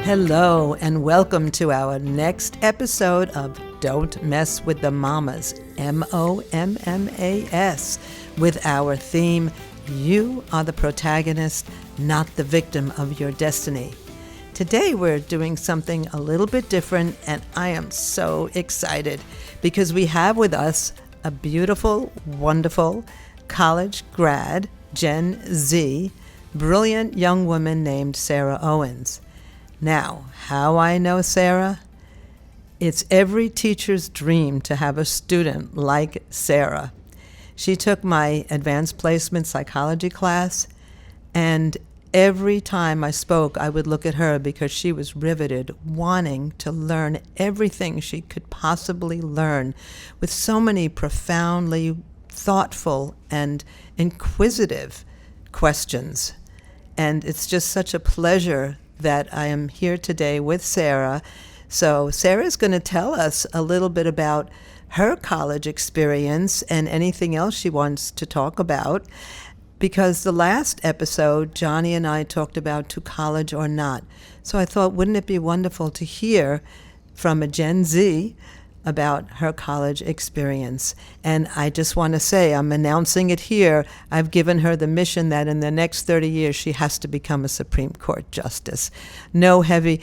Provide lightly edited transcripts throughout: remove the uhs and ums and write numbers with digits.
Hello, and welcome to our next episode of Don't Mess with the Mamas, MOMMAS, with our theme, You Are the Protagonist, Not the Victim of Your Destiny. Today we're doing something a little bit different, and I am so excited because we have with us a beautiful, wonderful college grad, Gen Z, brilliant young woman named Sarah Owens. Now, how I know Sarah? It's every teacher's dream to have a student like Sarah. She took my advanced placement psychology class, and every time I spoke, I would look at her because she was riveted, wanting to learn everything she could possibly learn with so many profoundly thoughtful and inquisitive questions. And it's just such a pleasure that I am here today with Sarah. So Sarah's going to tell us a little bit about her college experience and anything else she wants to talk about. Because the last episode, Johnny and I talked about to college or not. So I thought, wouldn't it be wonderful to hear from a Gen Z about her college experience? And I just want to say, I'm announcing it here, I've given her the mission that in the next 30 years she has to become a Supreme Court justice. Nothing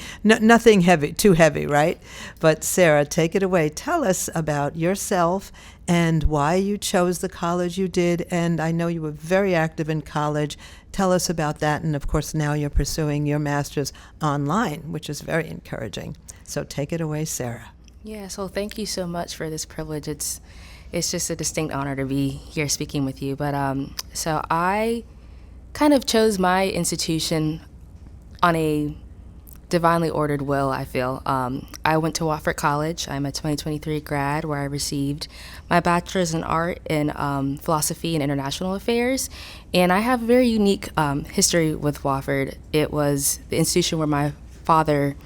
heavy, too heavy, right? But Sarah, take it away. Tell us about yourself and why you chose the college you did. And I know you were very active in college. Tell us about that. And of course, now you're pursuing your master's online, which is very encouraging. So take it away, Sarah. Yeah, so thank you so much for this privilege. It's just a distinct honor to be here speaking with you. But so I kind of chose my institution on a divinely ordered will, I feel. I went to Wofford College. I'm a 2023 grad where I received my bachelor's in art in philosophy and international affairs. And I have a very unique history with Wofford. It was the institution where my father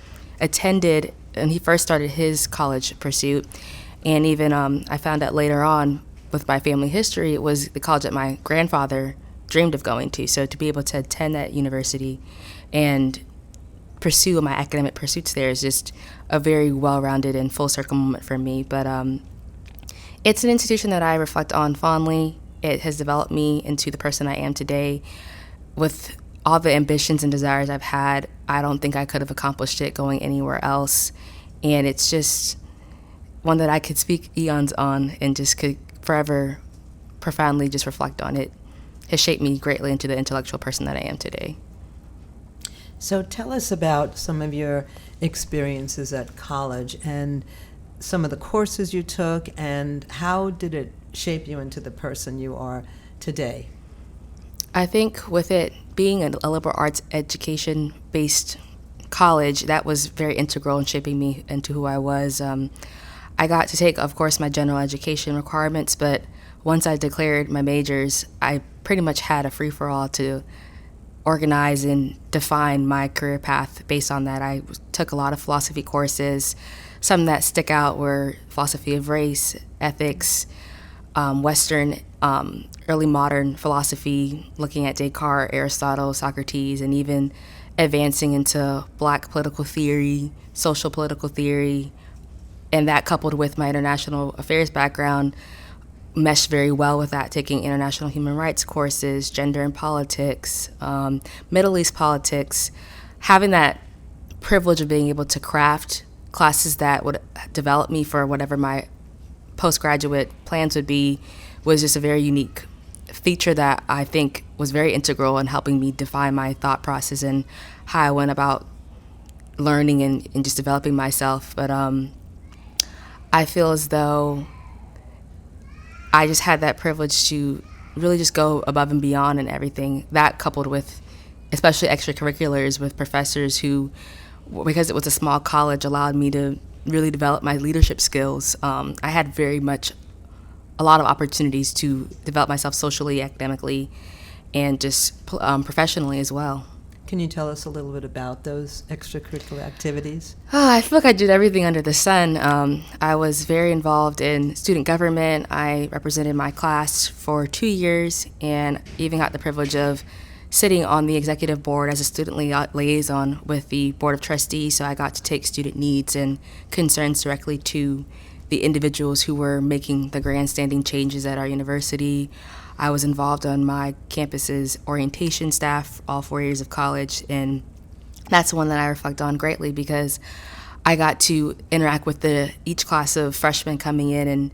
attended and he first started his college pursuit. And even I found out later on with my family history, it was the college that my grandfather dreamed of going to. So to be able to attend that university and pursue my academic pursuits there is just a very well-rounded and full circle moment for me. But it's an institution that I reflect on fondly. It has developed me into the person I am today. With all the ambitions and desires I've had, I don't think I could have accomplished it going anywhere else. And it's just one that I could speak eons on and just could forever profoundly just reflect on. It has shaped me greatly into the intellectual person that I am today. So tell us about some of your experiences at college and some of the courses you took, and how did it shape you into the person you are today? I think with it being a liberal arts education-based college, that was very integral in shaping me into who I was. I got to take, of course, my general education requirements, but once I declared my majors, I pretty much had a free-for-all to organize and define my career path based on that. I took a lot of philosophy courses. Some that stick out were philosophy of race, ethics, Western, early modern philosophy, looking at Descartes, Aristotle, Socrates, and even advancing into Black political theory, social political theory. And that, coupled with my international affairs background, meshed very well with that, taking international human rights courses, gender and politics, Middle East politics. Having that privilege of being able to craft classes that would develop me for whatever my postgraduate plans would be was just a very unique feature that I think was very integral in helping me define my thought process and how I went about learning and just developing myself. But I feel as though I just had that privilege to really just go above and beyond in everything. That, coupled with especially extracurriculars with professors who, because it was a small college, allowed me to really develop my leadership skills. I had a lot of opportunities to develop myself socially, academically, and just professionally as well. Can you tell us a little bit about those extracurricular activities? I feel like I did everything under the sun. I was very involved in student government. I represented my class for 2 years and even got the privilege of sitting on the executive board as a student liaison with the board of trustees, so I got to take student needs and concerns directly to the individuals who were making the grandstanding changes at our university. I was involved on my campus's orientation staff all 4 years of college, and that's one that I reflect on greatly because I got to interact with each class of freshmen coming in and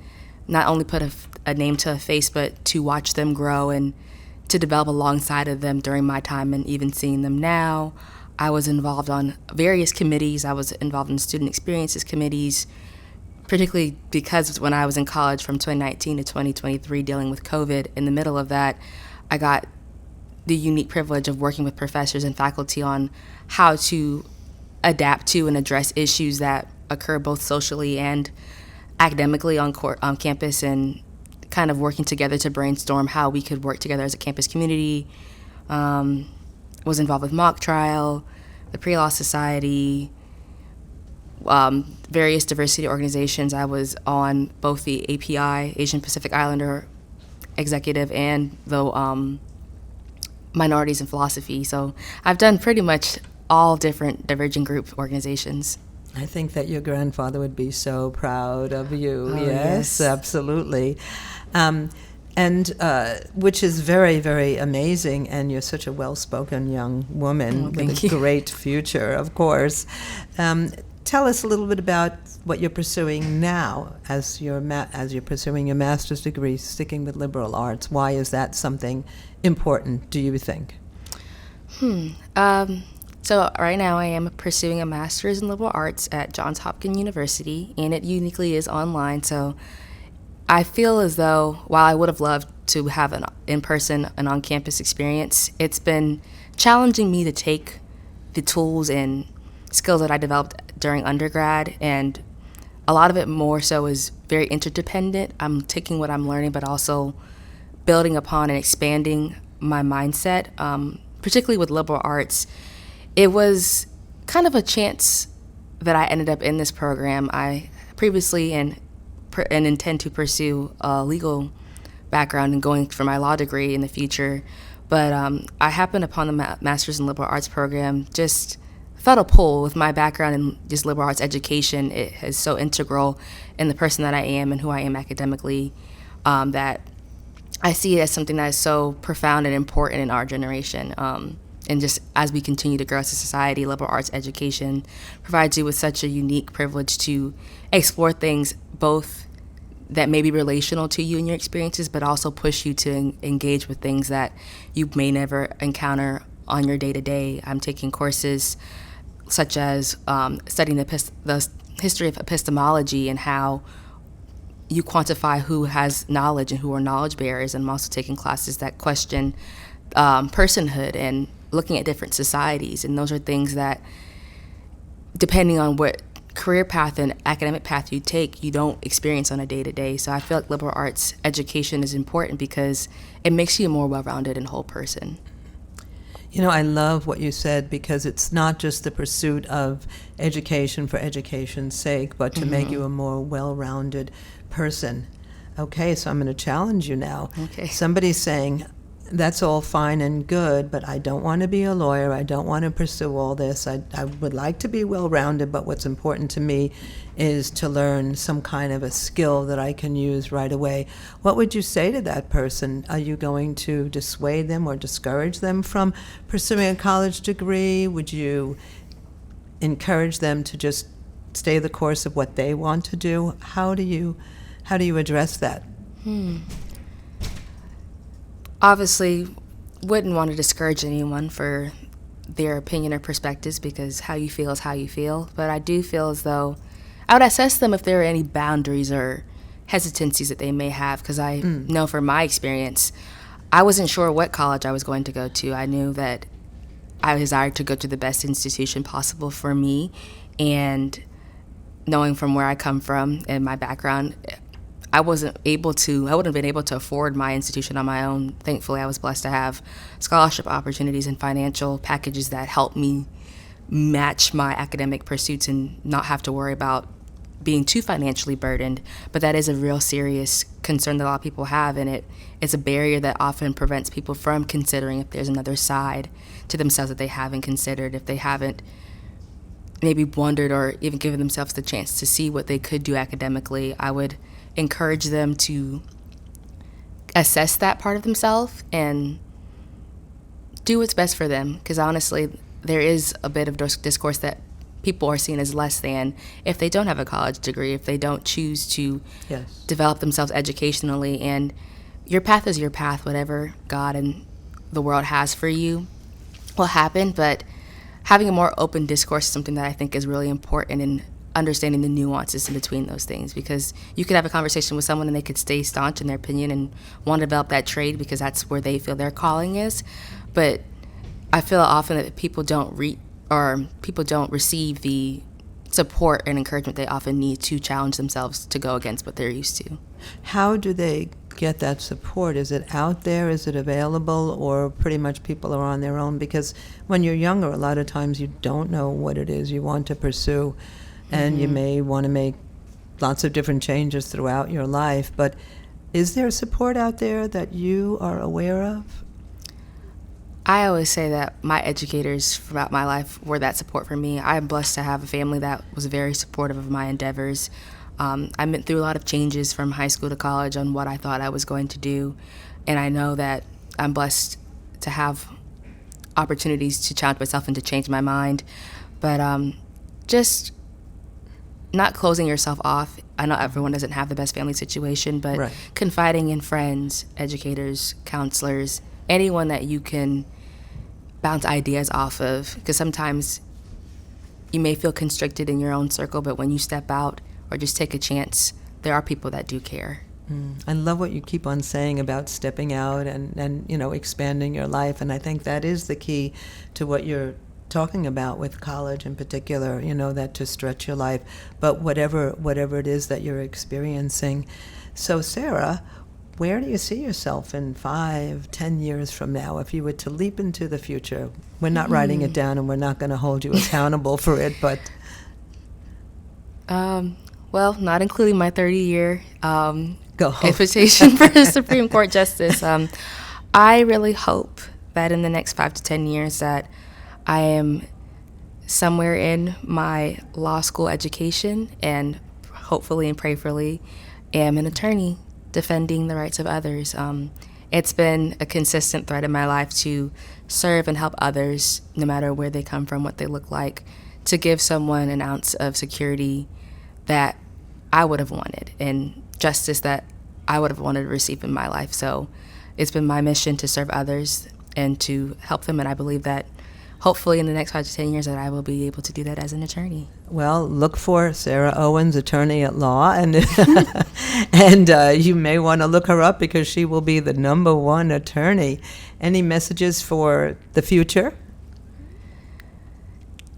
not only put a name to a face, but to watch them grow and to develop alongside of them during my time and even seeing them now. I was involved on various committees. I was involved in student experiences committees, particularly because when I was in college from 2019 to 2023 dealing with COVID. In the middle of that, I got the unique privilege of working with professors and faculty on how to adapt to and address issues that occur both socially and academically on campus, and kind of working together to brainstorm how we could work together as a campus community. Was involved with mock trial, the Pre-Law Society, various diversity organizations. I was on both the API, Asian Pacific Islander Executive, and the Minorities in Philosophy. So I've done pretty much all different divergent group organizations. I think that your grandfather would be so proud of you. Oh, yes, yes. Absolutely. And which is very, very amazing, and you're such a well-spoken young woman with a great future, of course. Tell us a little bit about what you're pursuing now as you're pursuing your master's degree, sticking with liberal arts. Why is that something important, do you think? So right now I am pursuing a master's in liberal arts at John Hopkins University, and it uniquely is online. So I feel as though while I would have loved to have an in-person and on-campus experience, it's been challenging me to take the tools and skills that I developed during undergrad, and a lot of it more so is very interdependent. I'm taking what I'm learning, but also building upon and expanding my mindset, particularly with liberal arts. It was kind of a chance that I ended up in this program. I previously and intend to pursue a legal background and going for my law degree in the future, but I happened upon the Master's in Liberal Arts program. Just felt a pull with my background in just liberal arts education. It is so integral in the person that I am and who I am academically, that I see it as something that is so profound and important in our generation. And just as we continue to grow as a society, liberal arts education provides you with such a unique privilege to explore things both that may be relational to you and your experiences, but also push you to engage with things that you may never encounter on your day-to-day. I'm taking courses such as studying the history of epistemology and how you quantify who has knowledge and who are knowledge bearers. And I'm also taking classes that question personhood and looking at different societies. And those are things that, depending on what career path and academic path you take, you don't experience on a day-to-day. So I feel like liberal arts education is important because it makes you a more well-rounded and whole person. You know, I love what you said, because it's not just the pursuit of education for education's sake, but to make you a more well-rounded person. Okay, so I'm going to challenge you now. Okay. Somebody's saying, that's all fine and good, but I don't want to be a lawyer. I don't want to pursue all this. I would like to be well-rounded, but what's important to me is to learn some kind of a skill that I can use right away. What would you say to that person? Are you going to dissuade them or discourage them from pursuing a college degree? Would you encourage them to just stay the course of what they want to do? How do you address that? Obviously, wouldn't want to discourage anyone for their opinion or perspectives, because how you feel is how you feel. But I do feel as though I would assess them if there are any boundaries or hesitancies that they may have, because I know from my experience, I wasn't sure what college I was going to go to. I knew that I desired to go to the best institution possible for me, and knowing from where I come from and my background, I wouldn't have been able to afford my institution on my own. Thankfully, I was blessed to have scholarship opportunities and financial packages that helped me match my academic pursuits and not have to worry about being too financially burdened, but that is a real serious concern that a lot of people have, and it's a barrier that often prevents people from considering if there's another side to themselves that they haven't considered, if they haven't maybe wondered or even given themselves the chance to see what they could do academically. I would encourage them to assess that part of themselves and do what's best for them, because honestly, there is a bit of discourse that people are seen as less than if they don't have a college degree, if they don't choose to develop themselves educationally. And your path is your path. Whatever God and the world has for you will happen, but having a more open discourse is something that I think is really important in understanding the nuances in between those things, because you could have a conversation with someone and they could stay staunch in their opinion and want to develop that trade because that's where they feel their calling is. But I feel often that people don't receive the support and encouragement they often need to challenge themselves to go against what they're used to. How do they get that support? Is it out there? Is it available? Or pretty much people are on their own? Because when you're younger, a lot of times you don't know what it is you want to pursue, and you may want to make lots of different changes throughout your life. But is there support out there that you are aware of? I always say that my educators throughout my life were that support for me. I am blessed to have a family that was very supportive of my endeavors. I went through a lot of changes from high school to college on what I thought I was going to do, and I know that I'm blessed to have opportunities to challenge myself and to change my mind. But just not closing yourself off. I know everyone doesn't have the best family situation, but confiding in friends, educators, counselors, anyone that you can bounce ideas off of, because sometimes you may feel constricted in your own circle, but when you step out or just take a chance, there are people that do care. I love what you keep on saying about stepping out and expanding your life, and I think that is the key to what you're talking about with college in particular, that to stretch your life, but whatever it is that you're experiencing. So Sarah, where do you see yourself in 5-10 years from now if you were to leap into the future? We're not writing it down and we're not going to hold you accountable for it, but... Well, not including my 30-year invitation for a Supreme Court justice. I really hope that in the next 5 to 10 years that I am somewhere in my law school education and hopefully and prayerfully am an attorney defending the rights of others. It's been a consistent thread in my life to serve and help others, no matter where they come from, what they look like, to give someone an ounce of security that I would have wanted and justice that I would have wanted to receive in my life. So it's been my mission to serve others and to help them, and I believe that hopefully in the next 5 to 10 years that I will be able to do that as an attorney. Well, look for Sarah Owens, attorney at law, and and you may want to look her up because she will be the #1 attorney. Any messages for the future?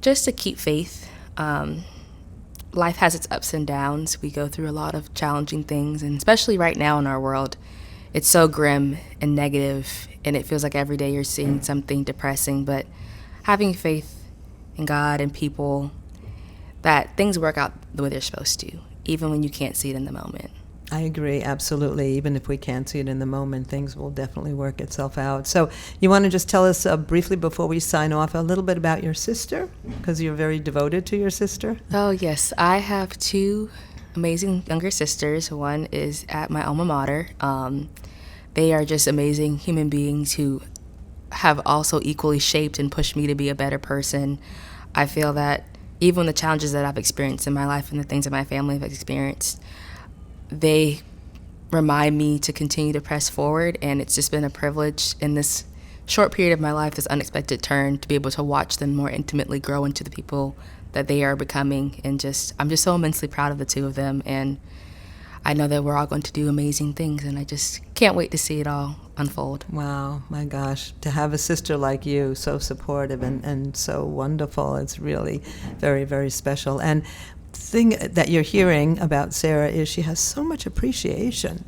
Just to keep faith. Life has its ups and downs. We go through a lot of challenging things, and especially right now in our world, it's so grim and negative, and it feels like every day you're seeing something depressing, but having faith in God and people, that things work out the way they're supposed to, even when you can't see it in the moment. I agree, absolutely. Even if we can't see it in the moment, things will definitely work itself out. So you want to just tell us briefly before we sign off a little bit about your sister, because you're very devoted to your sister? Oh, yes. I have 2 amazing younger sisters. One is at my alma mater. They are just amazing human beings who have also equally shaped and pushed me to be a better person. I feel that even the challenges that I've experienced in my life and the things that my family have experienced, they remind me to continue to press forward, and it's just been a privilege in this short period of my life, this unexpected turn, to be able to watch them more intimately grow into the people that they are becoming. And I'm just so immensely proud of the 2 of them, and I know that we're all going to do amazing things, and I just can't wait to see it all unfold. Wow, my gosh, to have a sister like you, so supportive and so wonderful, it's really very, very special. And thing that you're hearing about Sarah is she has so much appreciation,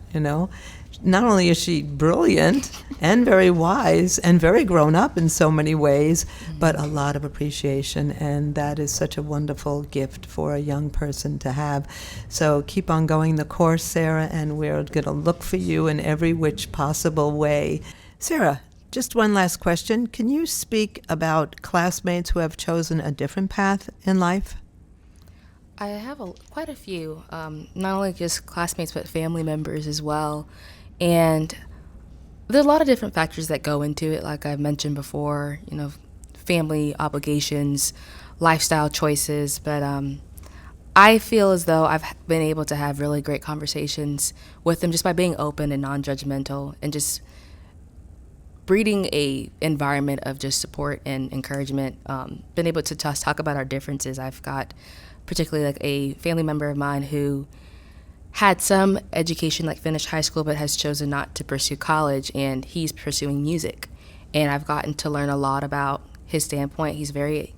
not only is she brilliant and very wise and very grown up in so many ways, but a lot of appreciation, and that is such a wonderful gift for a young person to have. So keep on going the course, Sarah, and we're going to look for you in every which possible way. Sarah, just one last question. Can you speak about classmates who have chosen a different path in life? I have quite a few, not only just classmates, but family members as well. And there's a lot of different factors that go into it, like I've mentioned before, family obligations, lifestyle choices. But I feel as though I've been able to have really great conversations with them just by being open and non-judgmental and just breeding a environment of just support and encouragement. Been able to talk about our differences. I've got particularly like a family member of mine who had some education, like finished high school, but has chosen not to pursue college, and he's pursuing music. And I've gotten to learn a lot about his standpoint. He's very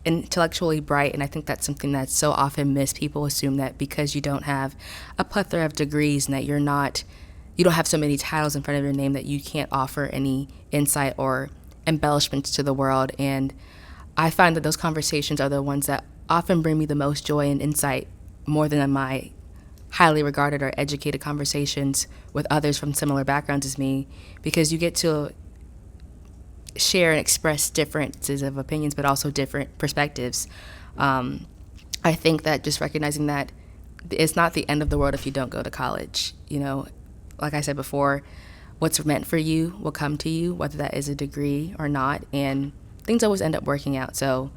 intellectually bright, and I think that's something that's so often missed. People assume that because you don't have a plethora of degrees and that you don't have so many titles in front of your name that you can't offer any insight or embellishments to the world. And I find that those conversations are the ones that often bring me the most joy and insight, more than my highly regarded or educated conversations with others from similar backgrounds as me, because you get to share and express differences of opinions, but also different perspectives. I think that just recognizing that it's not the end of the world if you don't go to college. Like I said before, what's meant for you will come to you, whether that is a degree or not, and things always end up working out. So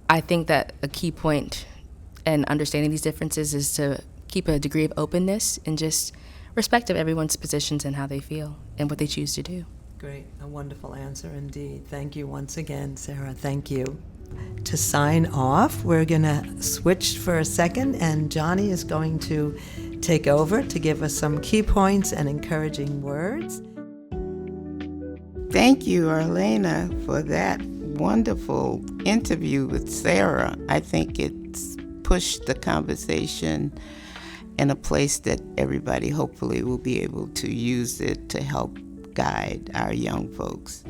I think that a key point in understanding these differences is to keep a degree of openness and just respect of everyone's positions and how they feel and what they choose to do. Great. A wonderful answer indeed. Thank you once again, Sarah. Thank you. To sign off, we're going to switch for a second, and Johnny is going to take over to give us some key points and encouraging words. Thank you, Arlaana, for that wonderful interview with Sarah. I think it's pushed the conversation in a place that everybody hopefully will be able to use it to help guide our young folks.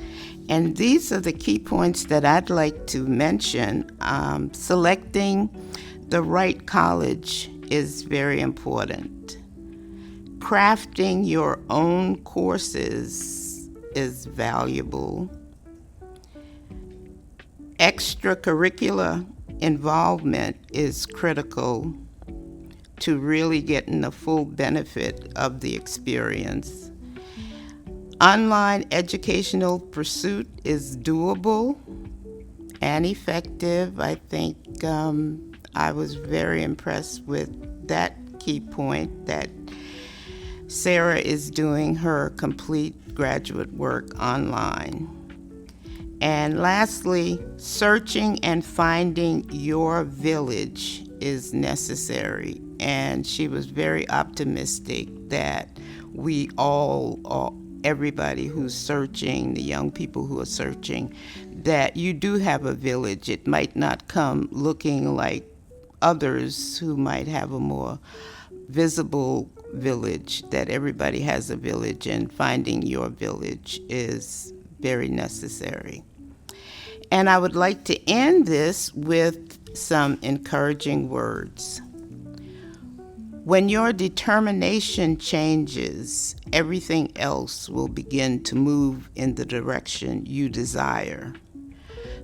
And these are the key points that I'd like to mention. Selecting the right college is very important. Crafting your own courses is valuable. Extracurricular involvement is critical to really getting the full benefit of the experience. Online educational pursuit is doable and effective. I think I was very impressed with that key point that Sarah is doing her complete graduate work online. And lastly, searching and finding your village is necessary. And she was very optimistic that we all, everybody who's searching, the young people who are searching, that you do have a village. It might not come looking like others who might have a more visible village, that everybody has a village, and finding your village is very necessary. And I would like to end this with some encouraging words. When your determination changes, everything else will begin to move in the direction you desire.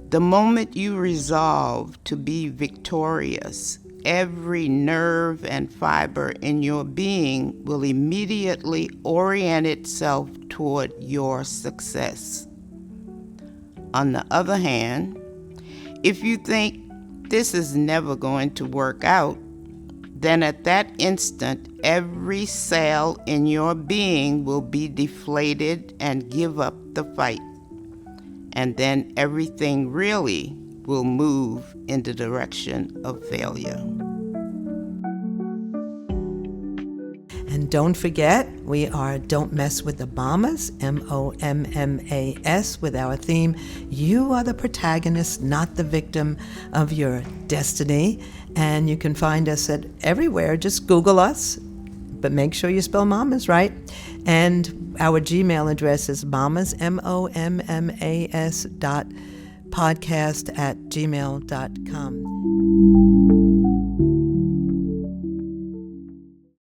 The moment you resolve to be victorious, every nerve and fiber in your being will immediately orient itself toward your success. On the other hand, if you think this is never going to work out, then at that instant, every cell in your being will be deflated and give up the fight. And then everything really will move in the direction of failure. And don't forget, we are Don't Mess with the Bombers, MOMMAS, with our theme, You Are the Protagonist, Not the Victim of Your Destiny. And you can find us at everywhere. Just Google us, but make sure you spell mamas right. And our Gmail address is mamas, MOMMAS, podcast@gmail.com.